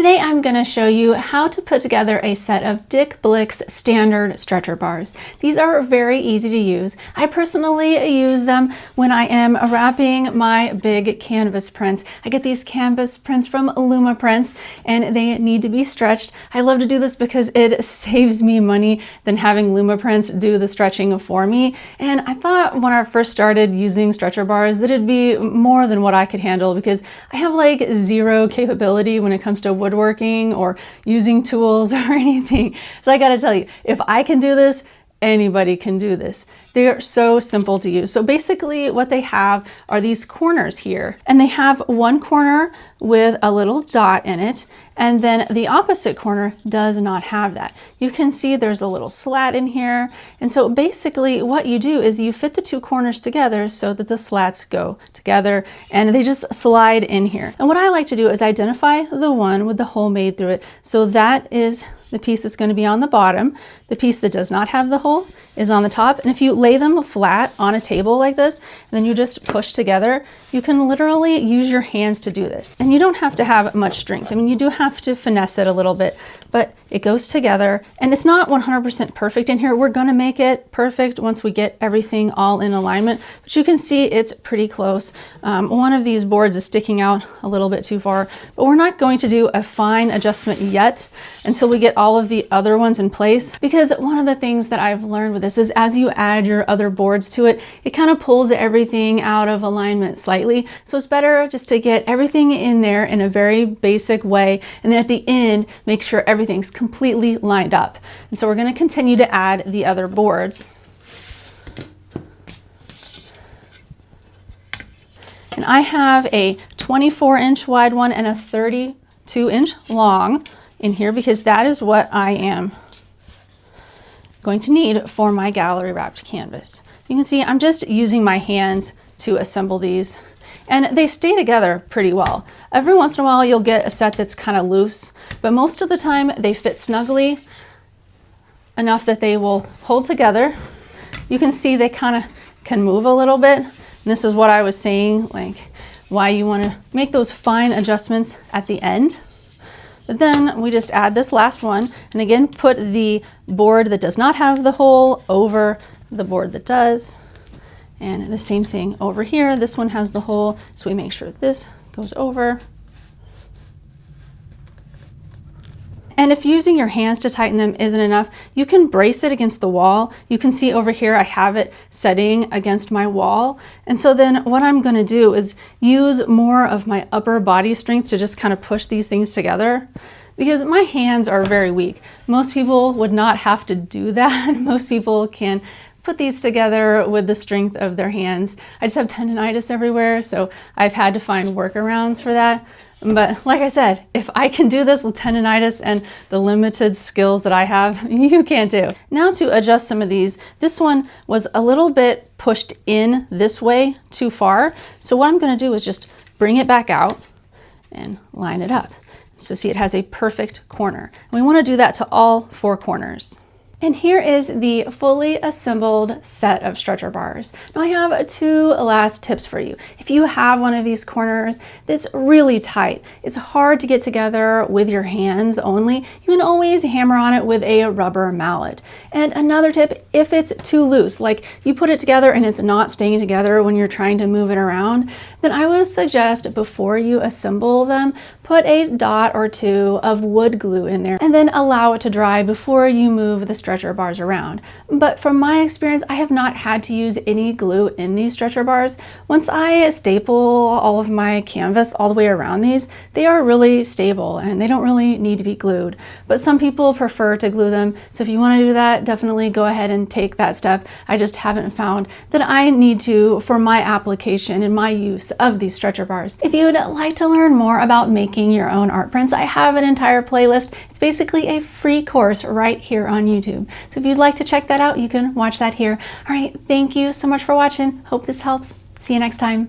Today I'm going to show you how to put together a set of Blick's Standard Stretcher Bars. These are very easy to use. I personally use them when I am wrapping my big canvas prints. I get these canvas prints from Lumaprints and they need to be stretched. I love to do this because it saves me money than having Lumaprints do the stretching for me. And I thought when I first started using stretcher bars that it'd be more than what I could handle because I have like zero capability when it comes to woodworking or using tools or anything. So I gotta tell you, if I can do this, anybody can do this. They are so simple to use. So basically what they have are these corners here, and they have one corner with a little dot in it, and then the opposite corner does not have that. You can see there's a little slat in here. And so basically what you do is you fit the two corners together so that the slats go together and they just slide in here. And what I like to do is identify the one with the hole made through it. So that is the piece that's going to be on the bottom. The piece that does not have the hole is on the top. And if you lay them flat on a table like this, and then you just push together, you can literally use your hands to do this. And you don't have to have much strength. I mean, you do have to finesse it a little bit, but it goes together. And it's not 100% perfect in here. We're going to make it perfect once we get everything all in alignment. But you can see it's pretty close. One of these boards is sticking out a little bit too far, but we're not going to do a fine adjustment yet until we get all of the other ones in place. Because one of the things that I've learned with this is as you add your other boards to it, it kind of pulls everything out of alignment slightly. So it's better just to get everything in there in a very basic way. And then at the end, make sure everything's completely lined up. And so we're going to continue to add the other boards. And I have a 24-inch wide one and a 32-inch long in here because that is what I am going to need for my gallery wrapped canvas. You can see I'm just using my hands to assemble these, and they stay together pretty well. Every once in a while you'll get a set that's kind of loose, but most of the time they fit snugly enough that they will hold together. You can see they kind of can move a little bit. And this is what I was saying, like why you want to make those fine adjustments at the end. But then we just add this last one, and again, put the board that does not have the hole over the board that does. And the same thing over here. This one has the hole, so we make sure this goes over. And if using your hands to tighten them isn't enough, you can brace it against the wall. You can see over here I have it setting against my wall. And so then what I'm going to do is use more of my upper body strength to just kind of push these things together, because my hands are very weak. Most people would not have to do that. Most people can put these together with the strength of their hands. I just have tendonitis everywhere, so I've had to find workarounds for that. But like I said, if I can do this with tendonitis and the limited skills that I have, you can't do. Now to adjust some of these, this one was a little bit pushed in this way too far. So what I'm going to do is just bring it back out and line it up. So see, it has a perfect corner. And we want to do that to all four corners. And here is the fully assembled set of stretcher bars. Now I have two last tips for you. If you have one of these corners that's really tight, it's hard to get together with your hands only, you can always hammer on it with a rubber mallet. And another tip, if it's too loose, like you put it together and it's not staying together when you're trying to move it around, then I would suggest before you assemble them, put a dot or two of wood glue in there and then allow it to dry before you move the stretcher bars around. But from my experience, I have not had to use any glue in these stretcher bars. Once I staple all of my canvas all the way around these, they are really stable and they don't really need to be glued. But some people prefer to glue them. So if you want to do that, definitely go ahead and take that step. I just haven't found that I need to for my application and my use of these stretcher bars. If you would like to learn more about making your own art prints, I have an entire playlist. It's basically a free course right here on YouTube. So if you'd like to check that out, you can watch that here. All right, thank you so much for watching. Hope this helps. See you next time.